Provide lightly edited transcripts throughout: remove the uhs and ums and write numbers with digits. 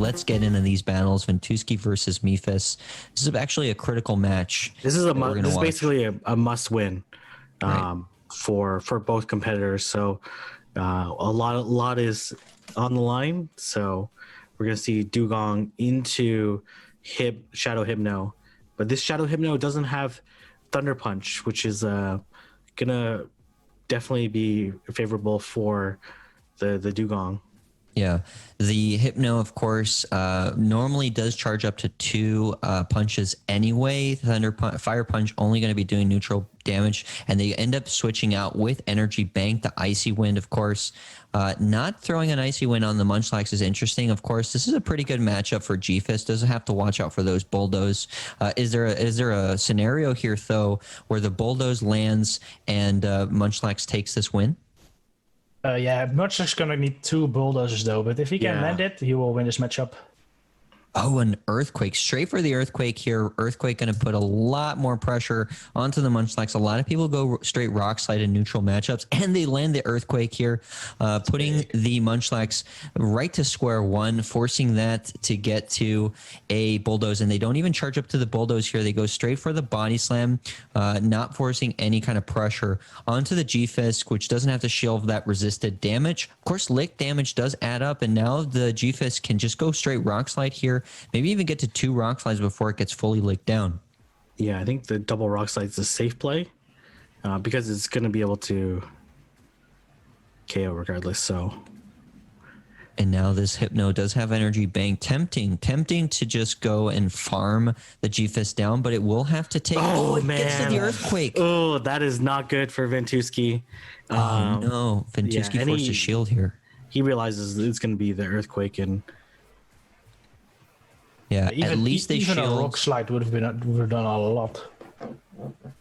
let's get into these battles. Ventuski versus Mephis. This is actually a critical match. This is basically a must win for both competitors. So a lot is on the line. So we're gonna see Dugong into Shadow Hypno, but this Shadow Hypno doesn't have Thunder Punch, which is gonna definitely be favorable for the Dugong. Yeah, the Hypno, of course, normally does charge up to 2 punches anyway. Fire Punch only going to be doing neutral damage, and they end up switching out with Energy Bank, the Icy Wind, of course. Not throwing an Icy Wind on the Munchlax is interesting, of course. This is a pretty good matchup for G-Fist. Doesn't have to watch out for those Bulldoze. Is there a scenario here, though, where the Bulldoze lands and Munchlax takes this win? Yeah, Munchlax gonna need 2 bulldozers though, but if he can land it, he will win this matchup. Oh, an Earthquake. Straight for the Earthquake here. Earthquake going to put a lot more pressure onto the Munchlax. A lot of people go straight Rock Slide in neutral matchups, and they land the Earthquake here, putting the Munchlax right to square one, forcing that to get to a Bulldoze. And they don't even charge up to the Bulldoze here. They go straight for the Body Slam, not forcing any kind of pressure onto the G-Fisk, which doesn't have to shield that resisted damage. Of course, lick damage does add up, and now the G-Fisk can just go straight Rock Slide here. Maybe even get to 2 Rock Slides before it gets fully licked down. Yeah, I think the double Rock Slide is a safe play because it's going to be able to KO regardless. So, and now this Hypno does have Energy Bank, tempting to just go and farm the G-Fist down, but it will have to take. Oh man, gets to the Earthquake. Oh, that is not good for Ventuski. No, Ventuski forced a shield here. He realizes it's going to be the Earthquake and. Yeah, at least they even shield. A Rock Slide would have done a lot.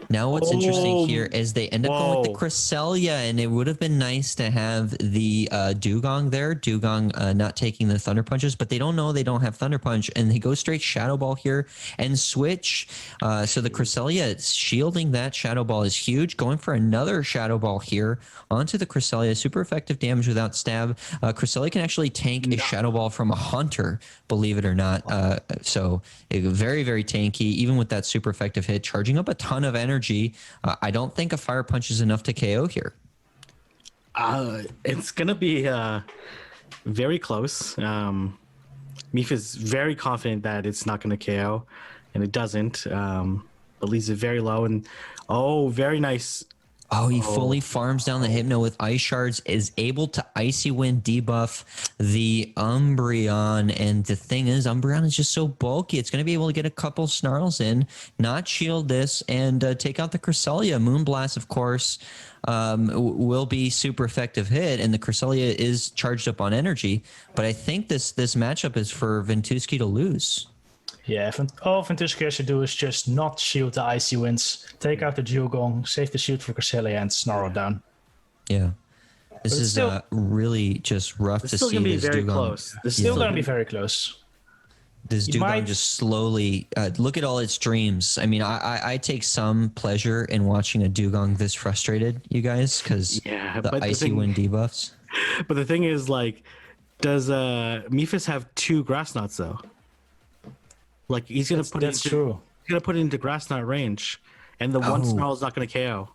Now what's interesting here is they end up going with the Cresselia, and it would have been nice to have the Dugong there. Dugong not taking the Thunder Punches, but they don't know they don't have Thunder Punch, and they go straight Shadow Ball here and switch. So the Cresselia shielding that Shadow Ball is huge. Going for another Shadow Ball here onto the Cresselia. Super effective damage without stab. Cresselia can actually tank a Shadow Ball from a Hunter, believe it or not. So very, very tanky, even with that super effective hit, charging up a ton of energy. I don't think a Fire Punch is enough to KO here. It's going to be very close. Mephis is very confident that it's not going to KO, and it doesn't. But leaves it very low. And very nice. Oh, he fully farms down the Hypno with Ice Shards, is able to Icy Wind debuff the Umbreon. And the thing is, Umbreon is just so bulky. It's going to be able to get a couple Snarls in, not shield this, and take out the Cresselia. Moonblast, of course, will be super effective hit, and the Cresselia is charged up on energy. But I think this matchup is for Ventuski to lose. Yeah, all Ventuski has to do is just not shield the Icy Winds, take out the Dugong, save the shield for Cresselia, and snarl down. Yeah. This is still, really just rough to see. It's still going to be very Dugong. close. It's still going to be very close. This Dugong just slowly, look at all its dreams. I mean, I take some pleasure in watching a Dugong this frustrated, you guys, because the Icy Wind debuffs. But the thing is, like, does Mephis have 2 Grass Knots, though? Like, he's going to put it into Grass Knot range, and the one Snarl is not going to KO.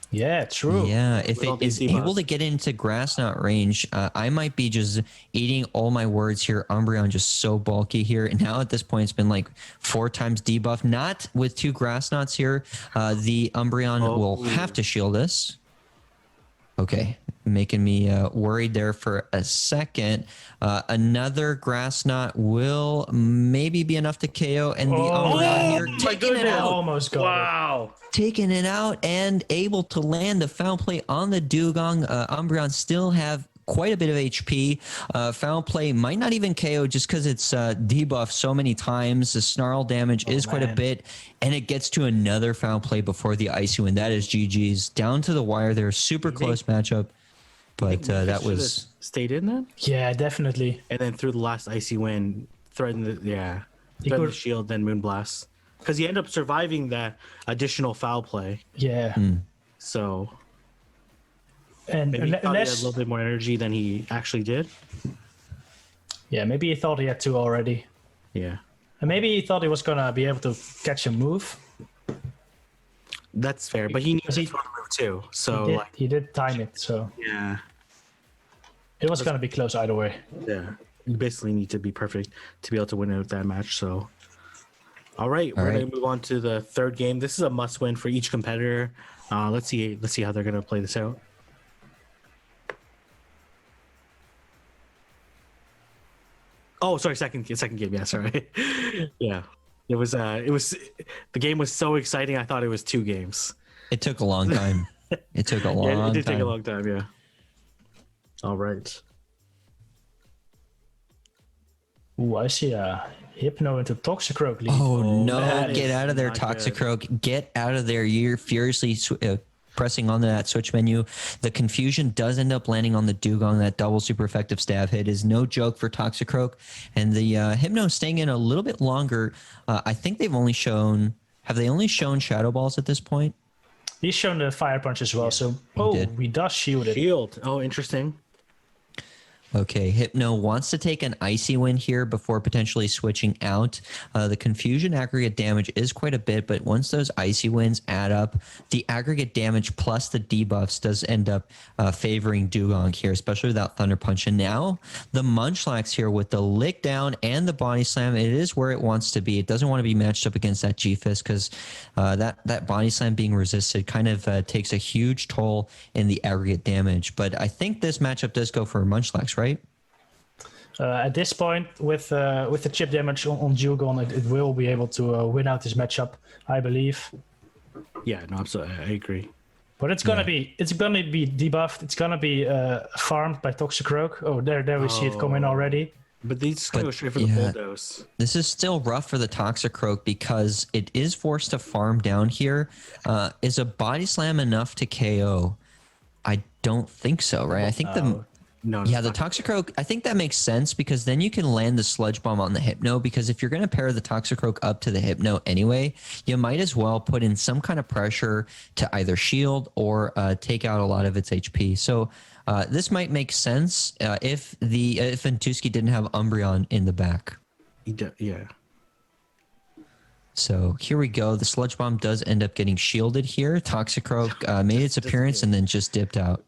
Yeah, true. Yeah, if it is able to get into Grass Knot range, I might be just eating all my words here. Umbreon just so bulky here. And now at this point, it's been like 4 times debuff. Not with 2 Grass Knots here. The Umbreon will have to shield this. Okay, making me worried there for a second. Another Grass Knot will maybe be enough to KO, and the Umbreon here taking it out. Almost got it. Taking it out and able to land the Foul Play on the Dugong. Umbreon still have quite a bit of HP. Foul Play might not even KO just because it's debuffed so many times. The Snarl damage is quite a bit, and it gets to another Foul Play before the Icy Wind. That is GG's. Down to the wire there. Super close matchup, but that was... Stayed in then? Yeah, definitely. And then through the last Icy Wind, threatened the shield, then Moonblast. Because he ended up surviving that additional Foul Play. Yeah. So... And maybe he had a little bit more energy than he actually did. Yeah, maybe he thought he had 2 already. Yeah. And maybe he thought he was going to be able to catch a move. That's fair, but he needs to he- throw the move too. So He did time it, so yeah. it was going to be close either way. Yeah. You basically need to be perfect to be able to win out that match. So all right, we're gonna move on to the third game. This is a must-win for each competitor. Let's see how they're gonna play this out. Oh, sorry, second game. Yeah, sorry. Yeah, it was. The game was so exciting. I thought it was 2 games. It took a long time. It took a long time. Yeah, it did take a long time. Yeah. All right. Ooh, I see a Hypno into Toxicroak lead. Oh no! that Get is out of there, not good. Toxicroak! Get out of there! You're furiously pressing on that switch menu. The confusion does end up landing on the Dugong. That double super effective stab hit is no joke for Toxicroak, and the Hypno staying in a little bit longer. I think they've only shown. Have they only shown Shadow Balls at this point? He's shown the Fire Punch as well, so did. we does shield it. Shield. Oh, interesting. Okay, Hypno wants to take an Icy Wind here before potentially switching out. The confusion aggregate damage is quite a bit, but once those Icy Winds add up, the aggregate damage plus the debuffs does end up favoring Dugong here, especially without Thunder Punch. And now the Munchlax here with the Lick Down and the Body Slam, it is where it wants to be. It doesn't want to be matched up against that G-Fist because that Body Slam being resisted kind of takes a huge toll in the aggregate damage. But I think this matchup does go for Munchlax, right? At this point, with the chip damage on Dugong, it will be able to win out this matchup, I believe. Yeah, no, absolutely. I agree. But it's gonna be debuffed. It's gonna be farmed by Toxicroak. Oh, there we see it coming already. But they just go straight for the bulldoze. This is still rough for the Toxicroak because it is forced to farm down here. Is a Body Slam enough to KO? I don't think so, right? I think No. the Toxicroak, I think that makes sense because then you can land the Sludge Bomb on the Hypno because if you're going to pair the Toxicroak up to the Hypno anyway, you might as well put in some kind of pressure to either shield or take out a lot of its HP. So this might make sense if Ventuski didn't have Umbreon in the back. Yeah. So here we go. The Sludge Bomb does end up getting shielded here. Toxicroak made its appearance and then just dipped out.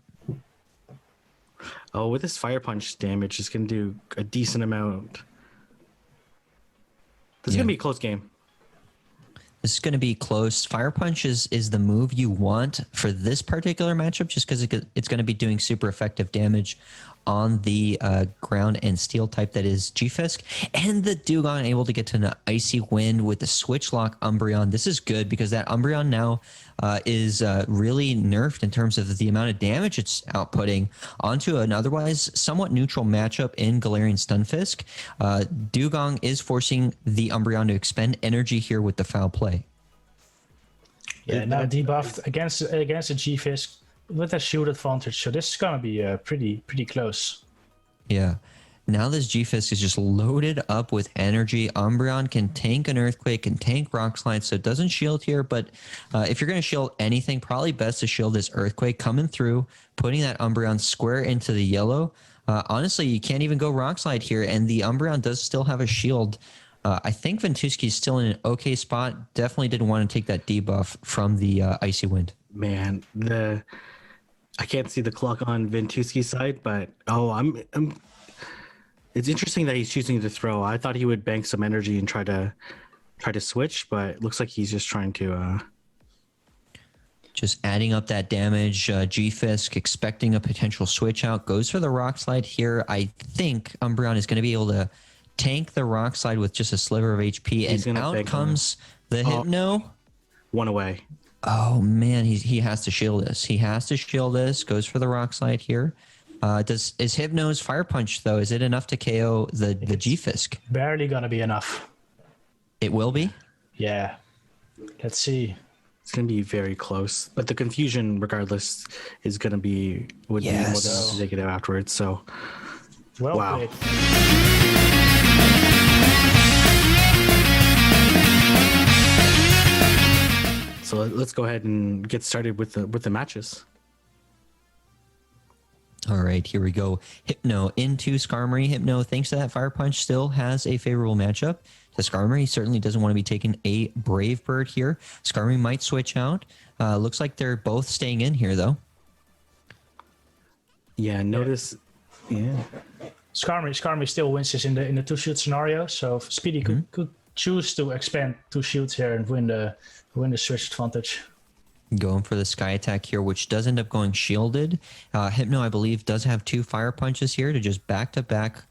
Oh, with this Fire Punch damage, it's going to do a decent amount. This is going to be a close game. This is going to be close. Fire Punch is the move you want for this particular matchup just because it's going to be doing super effective damage on the ground and steel type that is G-Fisk. And the Dugong able to get to an Icy Wind with the Switch Lock Umbreon. This is good because that Umbreon now is really nerfed in terms of the amount of damage it's outputting onto an otherwise somewhat neutral matchup in Galarian Stunfisk. Dugong is forcing the Umbreon to expend energy here with the foul play. Yeah, now debuffed against a G-Fisk with a shield advantage, so this is gonna be pretty close. Yeah. Now this G-Fisk is just loaded up with energy. Umbreon can tank an Earthquake, can tank Rock Slide, so it doesn't shield here, but if you're going to shield anything, probably best to shield this Earthquake coming through, putting that Umbreon square into the yellow. Honestly, you can't even go Rock Slide here, and the Umbreon does still have a shield. I think Ventuski is still in an okay spot. Definitely didn't want to take that debuff from the Icy Wind. Man, I can't see the clock on Ventuski's side, but it's interesting that he's choosing to throw. I thought he would bank some energy and try to switch, but it looks like he's just trying to just adding up that damage. G-Fisk expecting a potential switch out, goes for the Rock Slide here. I think Umbreon is going to be able to tank the Rock Slide with just a sliver of HP, and out comes the Hypno. One away. Oh man, he has to shield this. He has to shield this. Goes for the Rock Slide here. Is Hypno's Fire Punch though? Is it enough to KO the G-Fisk? Barely gonna be enough. It will be. Yeah. Let's see. It's gonna be very close, but the confusion, regardless, is gonna be more than enough to take it out afterwards. So, Well wow. played. So let's go ahead and get started with the matches. All right, here we go. Hypno into Skarmory. Hypno, thanks to that Fire Punch, still has a favorable matchup to Skarmory. He certainly doesn't want to be taking a Brave Bird here. Skarmory might switch out. Looks like they're both staying in here, though. Yeah, notice. Yeah. Skarmory still wins this in the two-shield scenario, so Speedy could choose to expand two shields here and win the switch advantage. Going for the Sky Attack here, which does end up going shielded. Hypno, I believe, does have 2 Fire Punches here to just back-to-back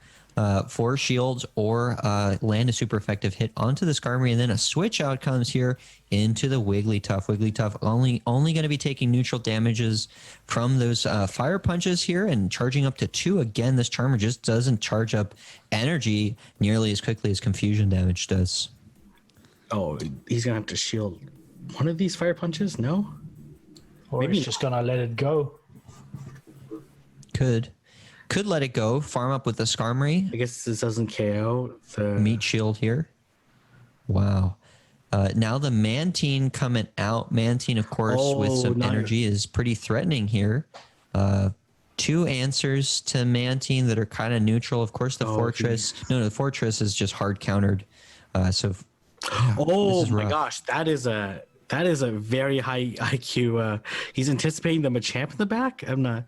4 shields or land a super effective hit onto the Skarmory, and then a switch out comes here into the Wigglytuff. Wigglytuff only going to be taking neutral damages from those Fire Punches here and charging up to 2. Again, this Charmer just doesn't charge up energy nearly as quickly as Confusion damage does. Oh, he's going to have to shield one of these Fire Punches? No? Or Maybe he's just going to let it go. Could let it go. Farm up with the Skarmory. I guess this doesn't KO the Meat shield here. Wow. Now the Mantine coming out. Mantine, of course, with some energy is pretty threatening here. 2 answers to Mantine that are kind of neutral. Of course, the Fortress. Geez. No, the Fortress is just hard countered. Oh my gosh, that is a very high IQ. He's anticipating the Machamp in the back. I'm not.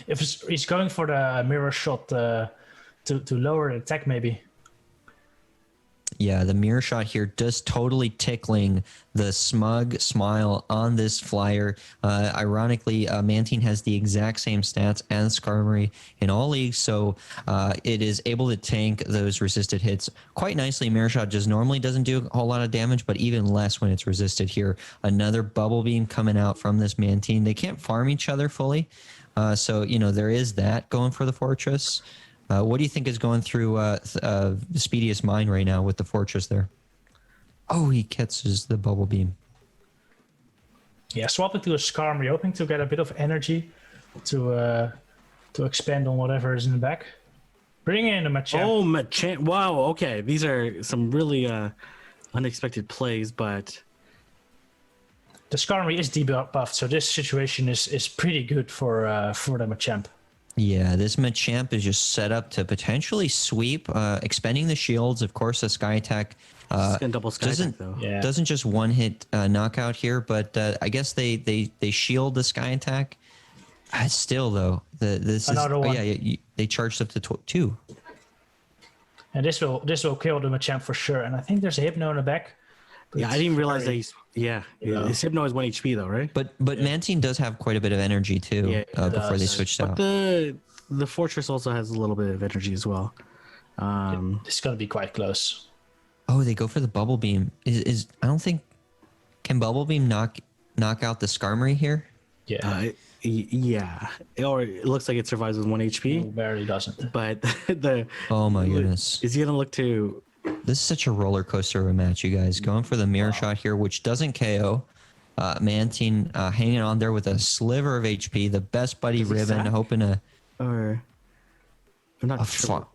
If he's going for the mirror shot to lower the attack, maybe. Yeah, the mirror shot here does totally tickling the smug smile on this flyer. Ironically, Mantine has the exact same stats as Skarmory in all leagues, so it is able to tank those resisted hits quite nicely. Mirror shot just normally doesn't do a whole lot of damage, but even less when it's resisted here. Another Bubble Beam coming out from this Mantine. They can't farm each other fully, so there is that going for the Fortress. What do you think is going through Speediest mind right now with the Fortress there? Oh, he catches the Bubble Beam. Yeah, swapping to a Skarmory, hoping to get a bit of energy to expand on whatever is in the back. Bring in a Machamp. Oh, Machamp! Wow. Okay, these are some really unexpected plays, but the Skarmory is debuffed, so this situation is pretty good for the Machamp. Yeah, this Machamp is just set up to potentially sweep, expending the shields. Of course, the Sky Attack double Sky Attack, though. Yeah. doesn't just one-hit knockout here, but I guess they shield the Sky Attack. Still, though, this Another is... one. Oh, yeah, they charged up to 2. And this will kill the Machamp for sure. And I think there's a Hypno in the back. Yeah, I didn't realize that he's... Yeah, his Hypno is 1 HP, though, right? But Mantine does have quite a bit of energy, too, before they switched out. But the Fortress also has a little bit of energy as well. It's going to be quite close. Oh, they go for the Bubble Beam. I don't think... Can Bubble Beam knock out the Skarmory here? Yeah. Yeah. Or it looks like it survives with 1 HP. It barely doesn't. But Oh, my goodness. Is he going to look to... This is such a roller coaster of a match, you guys. Going for the mirror shot here, which doesn't KO. Mantine hanging on there with a sliver of HP. The best buddy ribbon, hoping to... Or... I'm not sure.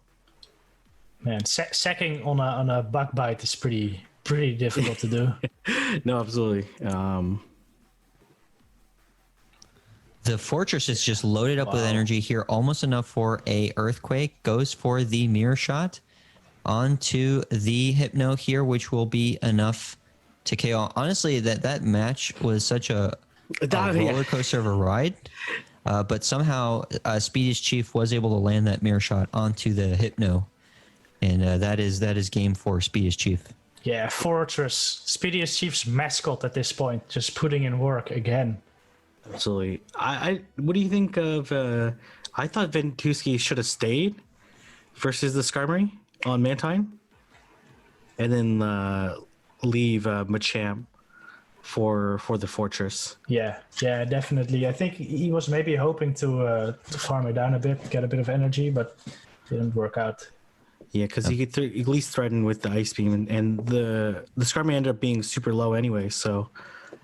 Man, sacking on a bug bite is pretty difficult to do. No, absolutely. The Fortress is just loaded up with energy here. Almost enough for a Earthquake. Goes for the mirror shot onto the Hypno here, which will be enough to KO. Honestly, that match was such a roller coaster of a ride. But somehow SpeediestChief was able to land that mirror shot onto the Hypno. And that is game for SpeediestChief. Yeah, Fortress, SpeediestChief's mascot at this point, just putting in work again. Absolutely. What do you think of... I thought Ventuski should have stayed versus the Skarmory on Mantine. And then leave Machamp for the Fortress. Yeah, definitely. I think he was maybe hoping to farm it down a bit, get a bit of energy, but didn't work out. Yeah, because he could at least threaten with the Ice Beam, and the Skarmory ended up being super low anyway. So,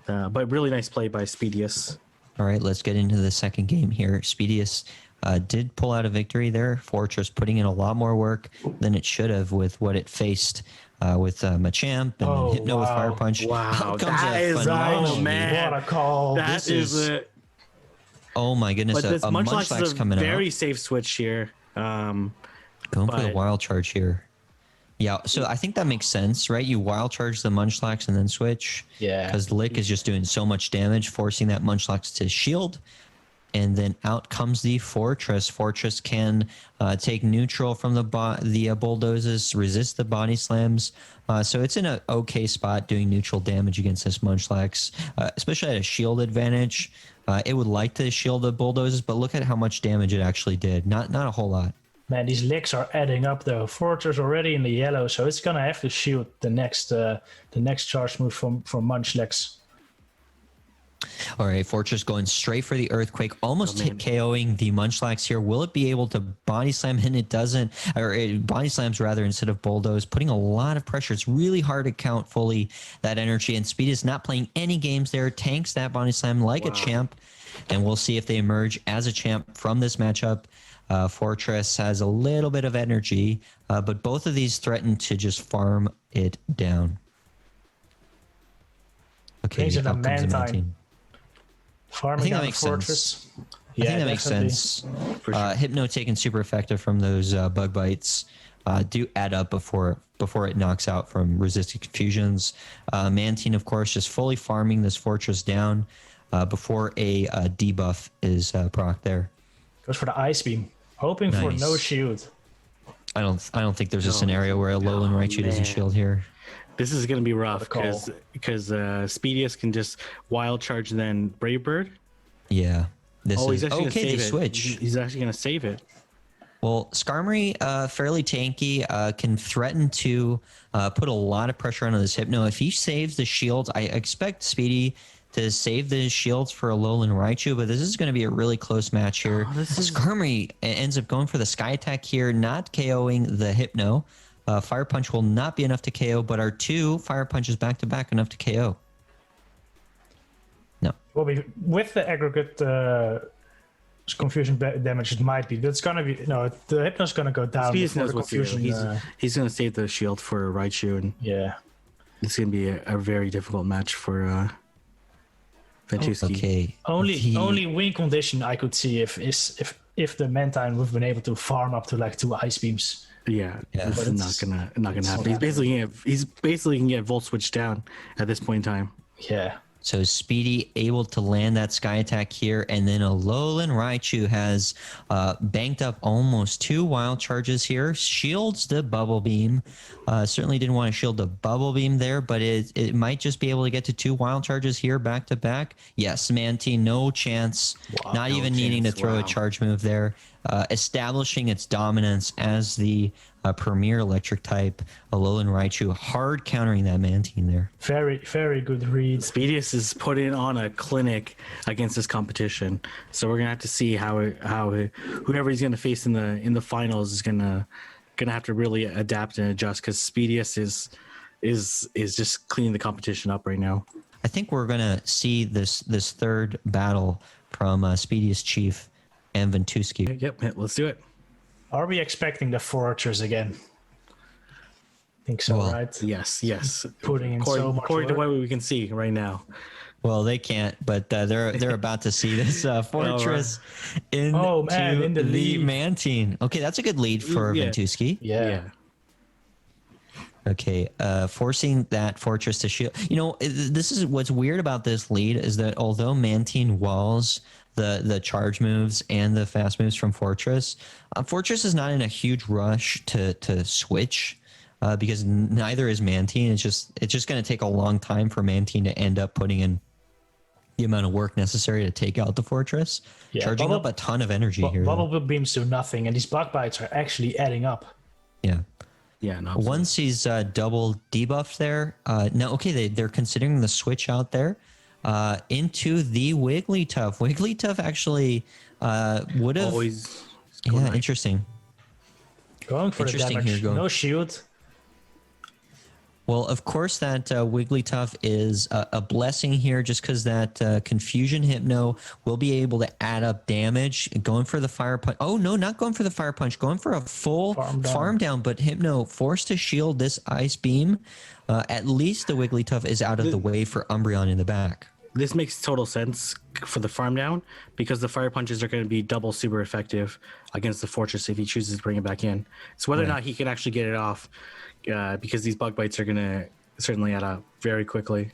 but really nice play by Speediest. All right, let's get into the second game here. Speediest did pull out a victory there. Fortress putting in a lot more work than it should have with what it faced with Machamp and Hypno with Fire Punch. Wow, Out comes that a is phenomenal man. What a call. That is Oh my goodness, But this a Munchlax is a coming very out. safe switch here. Going for the but- wild charge here. Yeah, so I think that makes sense, right? You wild charge the Munchlax and then switch. Yeah. Because Lick is just doing so much damage, forcing that Munchlax to shield. And then out comes the Fortress. Fortress can take neutral from the bulldozes, resist the body slams. So it's in an okay spot doing neutral damage against this Munchlax, especially at a shield advantage. It would like to shield the bulldozes, but look at how much damage it actually did. Not a whole lot. Man, these licks are adding up though. Fortress already in the yellow, so it's gonna have to shield the next charge move from Munchlax. All right, Fortress going straight for the Earthquake, almost KOing the Munchlax here. Will it be able to body slam? And it doesn't, or it body slams rather instead of bulldoze, putting a lot of pressure. It's really hard to count fully that energy. And Speed is not playing any games there, tanks that body slam like a champ. And we'll see if they emerge as a champ from this matchup. Fortress has a little bit of energy, but both of these threaten to just farm it down. Okay, Brings in a out comes the Mantine. Farming I think that down makes Fortress. sense. Yeah, I think that makes definitely. sense. Hypno taking super effective from those bug bites do add up before it knocks out from resisted confusions. Mantine, of course, just fully farming this Fortress down before a debuff is proc there. Goes for the Ice Beam, hoping for no Nice. shield. I don't think there's a scenario where a Lowland Raichu doesn't man. shield here. This is going to be rough call. because Speediest can just wild charge and then Brave Bird. Yeah. This He's is actually okay. going They to save it. switch. He's actually going to save it. Well, Skarmory, fairly tanky, can threaten to put a lot of pressure onto this Hypno. If he saves the shields, I expect Speedy to save the shields for a Lowland Raichu, but this is going to be a really close match here. Skarmory ends up going for the Sky Attack here, not KOing the Hypno. Fire Punch will not be enough to KO, but are two Fire Punches back-to-back enough to KO? No. Will be with the aggregate confusion damage. It might be. That's gonna be the Hypno's gonna go down. Speediest before knows the what to do. confusion. He's going to save the shield for Raichu, and Yeah. it's going to be a very difficult match for Ventuski. Okay. Only win condition I could see if the Mantine would have been able to farm up to like 2 Ice Beams. Yeah, Yeah. it's But not gonna it's happen. not He's basically can get Volt Switch down at this point in time. Yeah. So Speedy able to land that Sky Attack here, and then a Lowland Raichu has banked up almost 2 wild charges here. Shields the Bubble Beam. Certainly didn't want to shield the Bubble Beam there, but it might just be able to get to 2 wild charges here back to back. Yes, Mantine, no chance. Not even needing to throw a charge move there. Establishing its dominance as the premier electric type. A Lowland Raichu hard countering that Mantine there. Very, very good read. Speediest is putting on a clinic against this competition, so we're gonna have to see how whoever he's gonna face in the finals is gonna have to really adapt and adjust, because Speediest is just cleaning the competition up right now. I think we're gonna see this third battle from SpeediestChief and Ventuski. Yep, let's do it. Are we expecting the Fortress again? I think so, Well, right? Yes. Putting in so much According to work. what we can see right now. Well, they can't, but they're about to see this Fortress into in the the lead. Mantine. Okay, that's a good lead for Yeah. Ventuski. Yeah. Okay, forcing that Fortress to shield. This is what's weird about this lead is that although Mantine walls the charge moves and the fast moves from Fortress, Fortress is not in a huge rush to switch because neither is Mantine. It's just going to take a long time for Mantine to end up putting in the amount of work necessary to take out the Fortress, charging up a ton of energy here. Bubble beams do nothing, and these bug bites are actually adding up. Yeah. Yeah, no. Once he's double debuffed there, now, okay, they're considering the switch out there into the Wigglytuff. Wigglytuff actually would have... Always. Yeah, interesting. Going for the Interesting damage. here, going- No shield. Well, of course, that Wigglytuff is a blessing here just because that Confusion Hypno will be able to add up damage. Going for the Fire Punch. Oh, no, not going for the Fire Punch. Going for a full farm down, but Hypno forced to shield this Ice Beam. At least the Wigglytuff is out of the way for Umbreon in the back. this makes total sense for the farm down because the fire punches are going to be double super effective against the fortress if he chooses to bring it back in. So whether or not he can actually get it off, because these bug bites are going to certainly add up very quickly.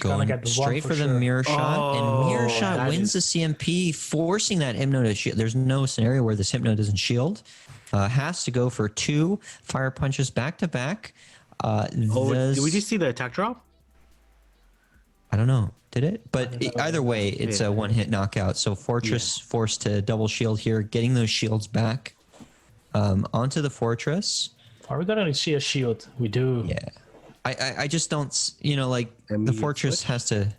Going straight for the mirror shot, and mirror shot wins the CMP, forcing that Hypno to shield. There's no scenario where this Hypno doesn't shield. Has to go for 2 fire punches back to back. Did we just see the attack drop? I don't know. Did it? But either way, it's a one-hit knockout. So Fortress forced to double shield here, getting those shields back onto the Fortress. Are we going to see a shield? We do. Yeah. I just don't, like the Fortress has to.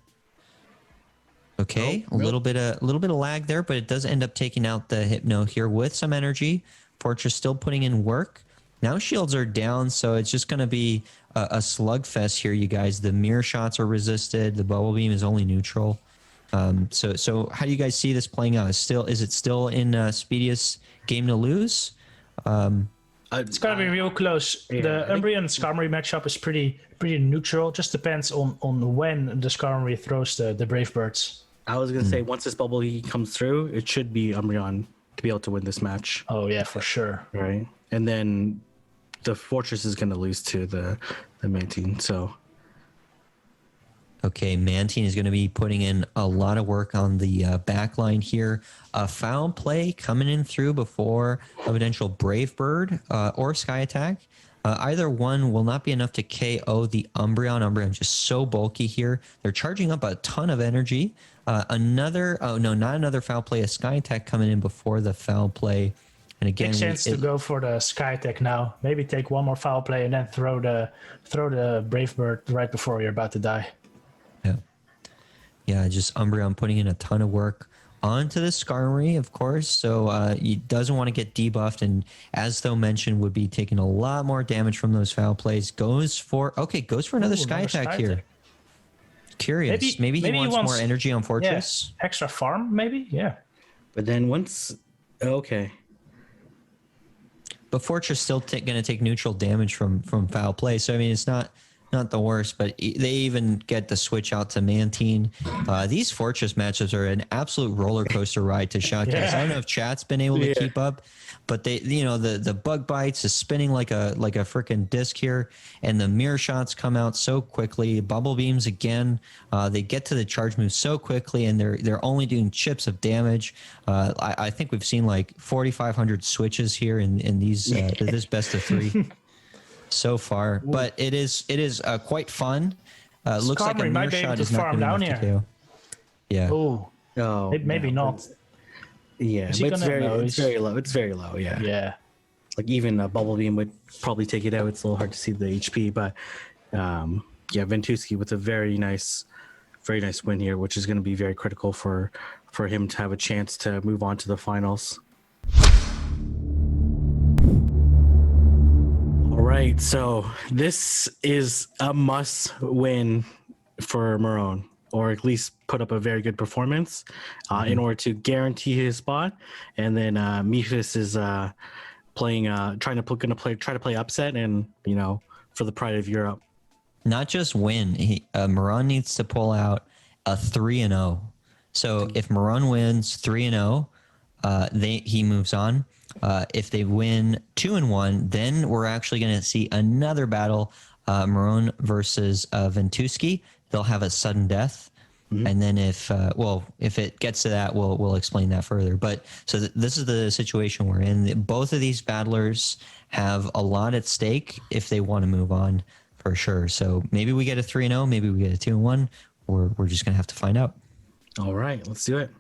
Okay, a little bit of lag there, but it does end up taking out the Hypno here with some energy. Fortress still putting in work. Now shields are down, so it's just going to be a slugfest here, you guys. The mirror shots are resisted. The bubble beam is only neutral. So how do you guys see this playing out? Is it still in Speediest game to lose? It's gonna be real close. Yeah, the Umbreon Skarmory matchup is pretty neutral. Just depends on when the Skarmory throws the Brave Birds. I was gonna say once this bubble comes through, it should be Umbreon to be able to win this match. Oh yeah, for sure. Right, and then the Fortress is gonna lose to the Mantine. So. Okay, Mantine is going to be putting in a lot of work on the back line here. A foul play coming in through before a potential Brave Bird or Sky Attack. Either one will not be enough to KO the Umbreon. Umbreon just so bulky here. They're charging up a ton of energy. Not another foul play. A Sky Attack coming in before the foul play. And again, makes sense to go for the Sky Attack now. Maybe take one more foul play and then throw the Brave Bird right before you're about to die. Yeah, just Umbreon putting in a ton of work onto the Skarmory, of course. So he doesn't want to get debuffed, and as Tho mentioned, would be taking a lot more damage from those foul plays. Goes for another Sky Attack here. Curious. Maybe he wants more energy on Fortress. Yeah, extra farm, maybe? Yeah. But then okay. But Fortress still going to take neutral damage from foul play. So, I mean, it's not the worst, but they even get the switch out to Mantine. These Fortress matchups are an absolute roller coaster ride to Shoutcast. Yeah. I don't know if chat's been able to keep up, but the bug bites is spinning like a freaking disc here, and the mirror shots come out so quickly. Bubble beams again. They get to the charge move so quickly, and they're only doing chips of damage. I think we've seen like 4,500 switches here in these this best of 3. So far, but it is quite fun. Looks like a mirror shot is not going to KO. Yeah. Oh, maybe not. Yeah, but it's very low. It's very low. Yeah. Yeah. Like even a bubble beam would probably take it out. It's a little hard to see the HP, but Ventuski with a very nice win here, which is going to be very critical for him to have a chance to move on to the finals. Right, so this is a must-win for Marone, or at least put up a very good performance in order to guarantee his spot. And then Mephis is trying to play upset, and for the pride of Europe. Not just win, Marone needs to pull out a 3-0. So if Marone wins 3-0, he moves on. If they win 2-1, then we're actually going to see another battle, Marone versus Ventuski. They'll have a sudden death, and then if it gets to that, we'll explain that further. But so this is the situation we're in. Both of these battlers have a lot at stake if they want to move on for sure. So maybe we get a 3-0, maybe we get a 2-1. We're just going to have to find out. All right, let's do it.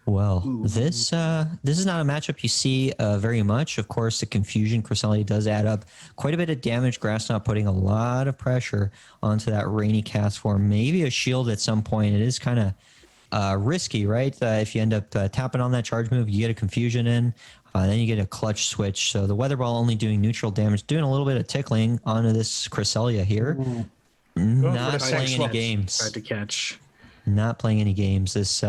Well, this is not a matchup you see very much. Of course, the Confusion Cresselia does add up quite a bit of damage. Grass not putting a lot of pressure onto that Rainy cast form. Maybe a shield at some point. It is kind of risky, right? If you end up tapping on that charge move, you get a Confusion in. Then you get a clutch switch. So the Weather Ball only doing neutral damage, doing a little bit of tickling onto this Cresselia here. Not playing any games. Hard to catch. Not playing any games. This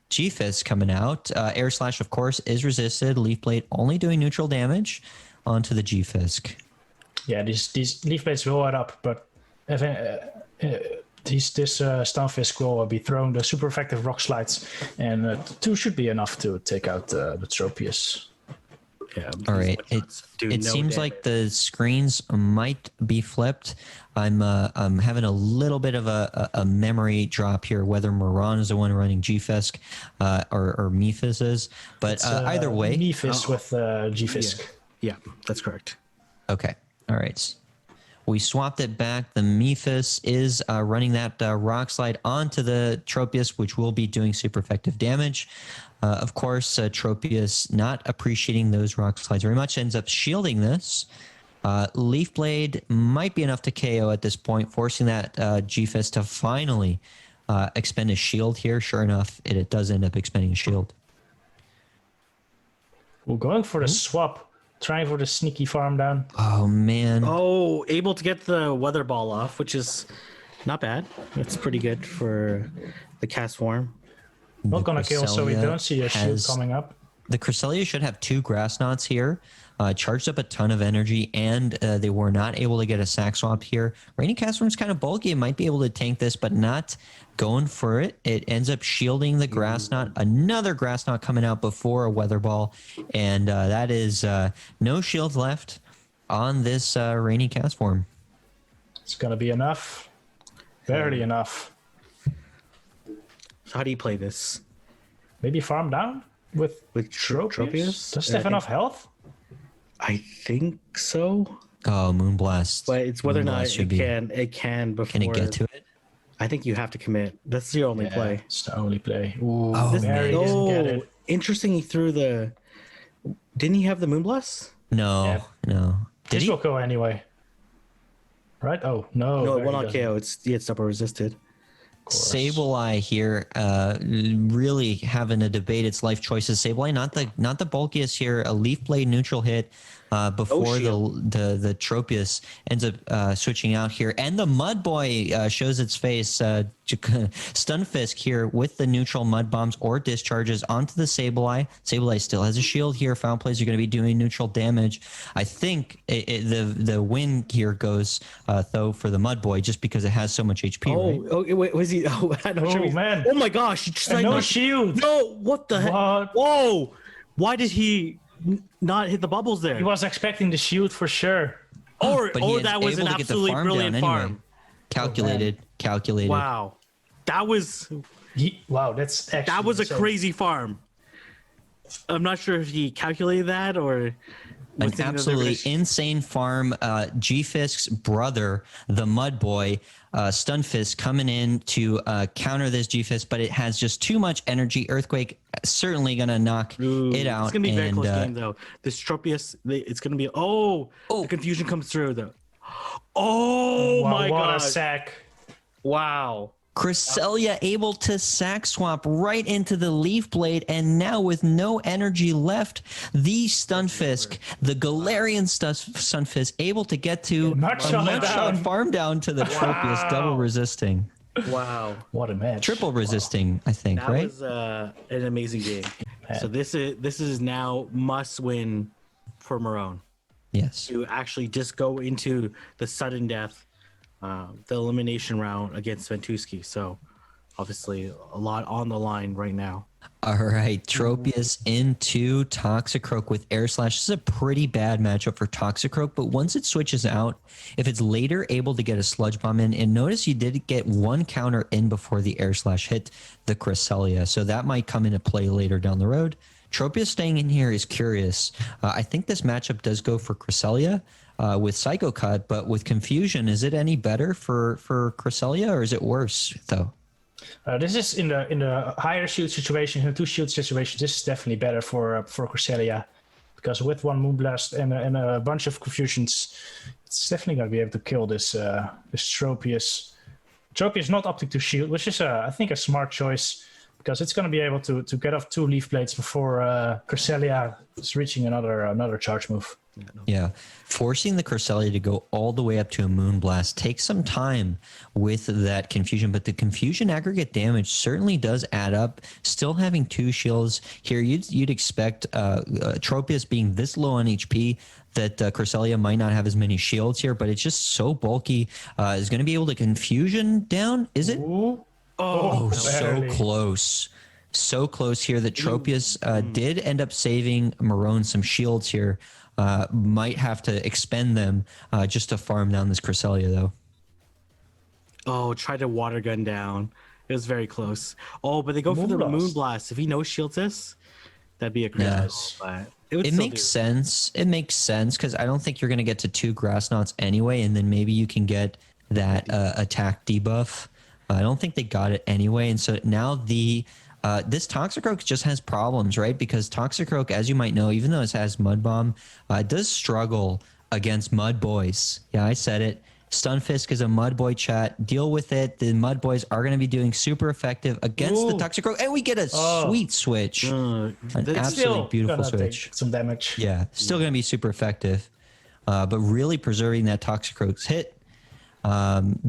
G-Fist coming out. Air Slash, of course, is resisted. Leaf Blade only doing neutral damage onto the G-Fisk. Yeah, these Leaf Blades will add up, but if this Stunfisk will be throwing the super effective rock slides, and 2 should be enough to take out the Tropius. Yeah. All right. It seems like the screens might be flipped. I'm having a little bit of a memory drop here, whether Moran is the one running Gfisk or Mephis is. But either way. Mephis with Gfisk. Yeah, that's correct. Okay. All right. We swapped it back. The Mephis is running that rock slide onto the Tropius, which will be doing super effective damage. Of course, Tropius not appreciating those rock slides very much, ends up shielding this. Leaf Blade might be enough to KO at this point, forcing that Gfist to finally expend a shield here. Sure enough, it does end up expending a shield. We're going for the swap, trying for the sneaky farm down. Oh, man. Oh, able to get the weather ball off, which is not bad. It's pretty good for the cast form. Not gonna kill, so we don't see a shield coming up. The Cresselia should have 2 Grass Knots here, charged up a ton of energy, and they were not able to get a sack swap here. Rainy Castform's kind of bulky. It might be able to tank this, but not going for it. It ends up shielding the Grass Knot. Another Grass Knot coming out before a Weather Ball, and that is no shields left on this Rainy Castform. It's gonna be enough. Barely enough. So how do you play this? Maybe farm down with Tropius? Does it have enough health? I think so. Oh, Moonblast. But it's whether or not Moonblast it can before. Can it get to it? I think you have to commit. That's your only play. It's the only play. Ooh, man. doesn't get it. Interesting. He threw the. Didn't he have the Moonblast? No. Did This he? will go anyway. Right? Oh, no. No, it there will he not doesn't. KO. It's double resisted. Sableye here, really having to debate its life choices. Sableye, not the bulkiest here. A Leaf Blade neutral hit before the Tropius ends up switching out here, and the Mud Boy shows its face. Stunfisk here with the neutral Mud Bombs or discharges onto the Sableye. Sableye still has a shield here. Foul plays are going to be doing neutral damage. I think the win here goes though for the Mud Boy just because it has so much HP. Oh, wait, was he? Oh, man! Oh my gosh! He just No shield. No, what the heck? Whoa! Why did he not hit the bubbles there? He was expecting the shield for sure. Or But he is that was an able to get the absolutely farm brilliant down anyway. farm. Calculated. Wow, that was That's actually a insane. crazy farm. I'm not sure if he calculated that or An absolutely insane farm. Gfisk's brother, the Mud Boy, Stunfisk, coming in to counter this Gfisk, but it has just too much energy. Earthquake certainly going to knock it out. It's going to be a very close game, though. This Tropius, it's going to be... the confusion comes through, though. Oh, my God. What a sack. Wow. Cresselia able to sack swap right into the Leaf Blade, and now with no energy left, the Stunfisk, the Galarian Stunfisk, able to get to a mud-shot farm down to the Tropius, double resisting. Wow. What a match. Triple resisting, I think, that right? Was an amazing game. So this is now must win for Marone. Yes. To actually just go into the sudden death, the elimination round against Ventuski. So obviously a lot on the line right now. All right, Tropius into Toxicroak with Air Slash. This is a pretty bad matchup for Toxicroak, but once it switches out, if it's later able to get a Sludge Bomb in, and notice you did get one counter in before the Air Slash hit the Cresselia, so that might come into play later down the road. Tropius staying in here is curious. I think this matchup does go for Cresselia with Psycho Cut, but with Confusion, is it any better for Cresselia, or is it worse, though? This is in the higher shield situation, in the 2 shield situation. This is definitely better for Cresselia, because with one Moonblast and a bunch of confusions, it's definitely going to be able to kill this Tropius. Tropius not opting to shield, which is I think a smart choice, because it's going to be able to get off 2 Leaf Blades before Cresselia is reaching another charge move. Yeah, forcing the Cresselia to go all the way up to a Moonblast takes some time with that Confusion, but the Confusion aggregate damage certainly does add up. Still having 2 shields here, you'd expect Tropius being this low on HP, that Cresselia might not have as many shields here, but it's just so bulky. Is going to be able to confusion down, is it? Ooh. Oh, so barely. close. So close here that Tropius did end up saving Marone some shields here. Might have to expend them just to farm down this Cresselia, though. Oh, try to water gun down. It was very close. Oh, but they go for the Moonblast. If he no shields this, that'd be a critical. But it makes sense. It makes sense because I don't think you're going to get to 2 Grass Knots anyway, and then maybe you can get that attack debuff. I don't think they got it anyway, and so now the this Toxicroak just has problems, right? Because Toxicroak, as you might know, even though it has Mud Bomb, does struggle against Mud Boys. Yeah, I said it. Stunfisk is a Mud Boy chat. Deal with it. The Mud Boys are going to be doing super effective against the Toxicroak, and we get a sweet switch. An absolutely beautiful switch. Some damage. Yeah, still going to be super effective, but really preserving that Toxicroak's hit.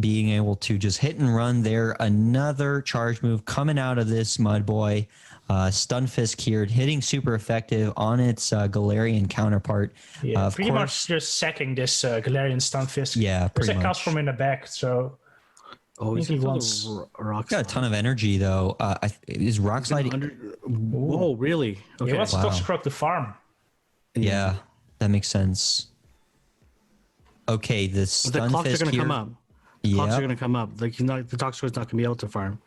Being able to just hit and run there. Another charge move coming out of this Mud Boy. Stunfisk here, hitting super effective on its Galarian counterpart. Yeah, pretty much just sacking this Galarian Stunfisk. Yeah, pretty There's a much. cast from in the back, so... Oh, he's got a ton of energy, though. Is Rock Slide... Whoa, really? Okay. He wants Toxicroak to farm. Yeah, that makes sense. Okay, the clocks are going to come up. Yeah, clocks are going to come up. Like the Toxicroak's not going to be able to farm.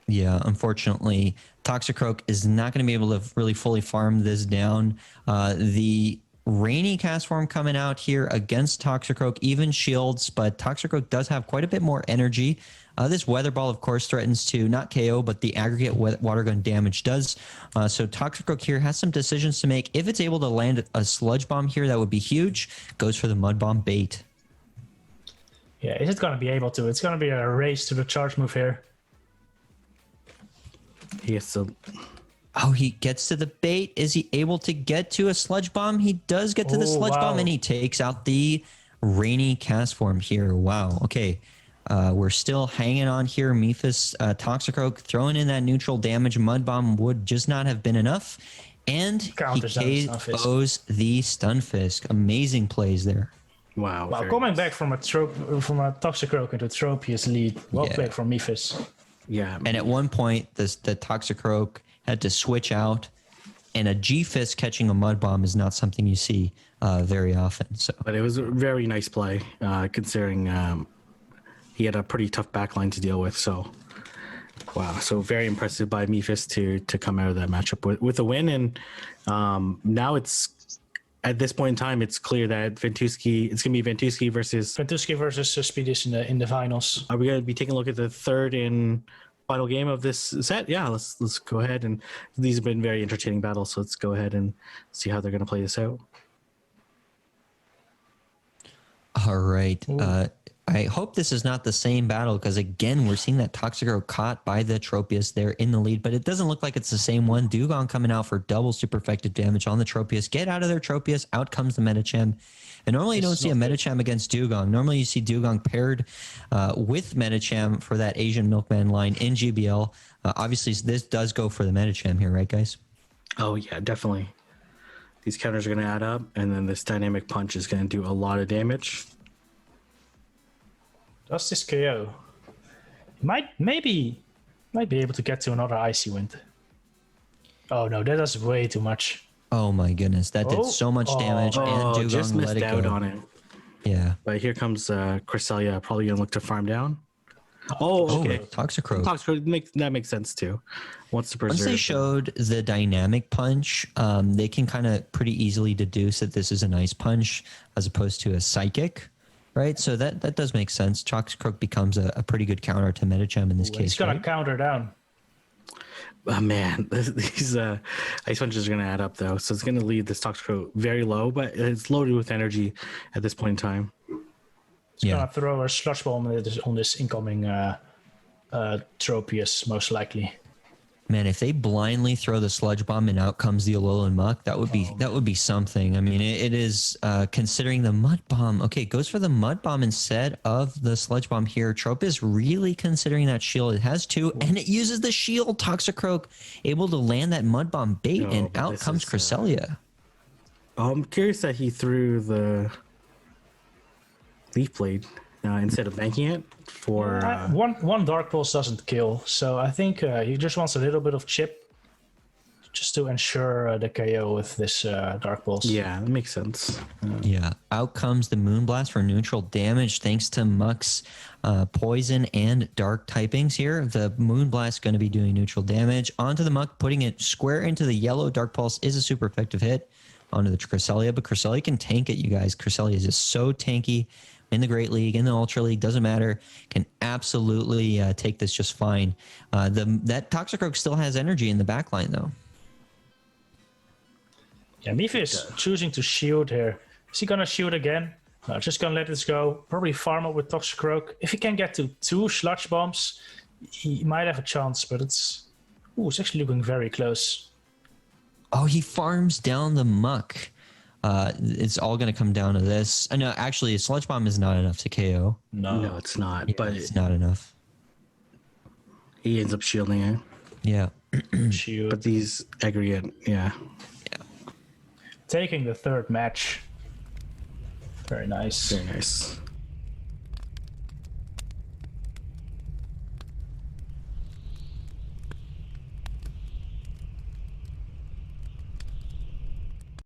Yeah, unfortunately, Toxicroak is not going to be able to really fully farm this down. The Rainy cast form coming out here against Toxicroak, even shields, but Toxicroak does have quite a bit more energy. This Weather Ball, of course, threatens to not KO, but the aggregate water gun damage does. So Toxicroak here has some decisions to make. If it's able to land a Sludge Bomb here, that would be huge. Goes for the Mud Bomb bait. Yeah, is it going to be able to? It's going to be a race to the charge move here. He has to... Oh, he gets to the bait. Is he able to get to a Sludge Bomb? He does get to the Sludge Bomb, and he takes out the Rainy cast form here. Wow. Okay. We're still hanging on here. Mephis, Toxicroak throwing in that neutral damage. Mud Bomb would just not have been enough. And he KOs the Stunfisk. Amazing plays there. Wow. Coming back from a Toxicroak into Tropius lead. Well played from Mephis. Yeah. And at one point, the Toxicroak had to switch out, and a G-Fist catching a Mud Bomb is not something you see very often. So, but it was a very nice play, considering he had a pretty tough backline to deal with. So, wow. So very impressive by Mephis to come out of that matchup with a win. And now it's, at this point in time, it's clear that it's going to be Ventuski versus Speediest in the finals. Are we going to be taking a look at the third and final game of this set? Yeah, let's go ahead, and these have been very entertaining battles, so let's go ahead and see how they're going to play this out. All right. I hope this is not the same battle, because again, we're seeing that Toxicroak caught by the Tropius there in the lead, but it doesn't look like it's the same one. Dugong coming out for double super effective damage on the Tropius. Get out of there, Tropius. Out comes the Medicham. And normally you don't see a Medicham against Dugong. Normally you see Dugong paired with Medicham for that Asian Milkman line in GBL. Obviously, this does go for the Medicham here, right, guys? Oh, yeah, definitely. These counters are going to add up, and then this Dynamic Punch is going to do a lot of damage. Does this KO? Might be able to get to another Icy Wind. Oh no, that does way too much. Oh my goodness, that did so much damage, and Dugong just missed let it out go. on it. Yeah. But here comes Cresselia, probably going to look to farm down. Oh, okay. Toxicroak. That makes sense too. Once they showed the Dynamic Punch, they can kind of pretty easily deduce that this is an Ice Punch as opposed to a Psychic. Right, so that does make sense. Toxicroak becomes a pretty good counter to Medicham in this case. He's going to counter down. Oh, man, these Ice Punches are going to add up, though. So it's going to lead this Toxicroak very low, but it's loaded with energy at this point in time. He's going to throw a Sludge Bomb on this incoming Tropius, most likely. Man, if they blindly throw the Sludge Bomb and out comes the Alolan Muck, that would be something. I mean, it is considering the Mud Bomb. Okay, it goes for the Mud Bomb instead of the Sludge Bomb here. Tropius really considering that shield. It has two, and it uses the shield. Toxicroak able to land that Mud Bomb bait, and out comes Cresselia. I'm curious that he threw the Leaf Blade instead of banking it for. One Dark Pulse doesn't kill, so I think he just wants a little bit of chip just to ensure the KO with this Dark Pulse. Yeah, that makes sense. Yeah, out comes the Moonblast for neutral damage thanks to Muck's poison and dark typings here. The Moonblast going to be doing neutral damage. Onto the Muck, putting it square into the yellow. Dark Pulse is a super effective hit onto the Cresselia, but Cresselia can tank it, you guys. Cresselia is just so tanky in the Great League, in the Ultra League, doesn't matter. Can absolutely take this just fine. That Toxicroak still has energy in the backline, though. Yeah, Mephis choosing to shield here. Is he gonna shield again? No, just gonna let this go. Probably farm up with Toxicroak. If he can get to 2 Sludge Bombs, he might have a chance, but it's actually looking very close. Oh, he farms down the Muck. It's all going to come down to this. No, actually, a Sludge Bomb is not enough to KO. No, it's not. Yeah, but it's not enough. He ends up shielding it. Yeah. Shield. But these aggregate, yeah. Taking the third match. Very nice. Very nice.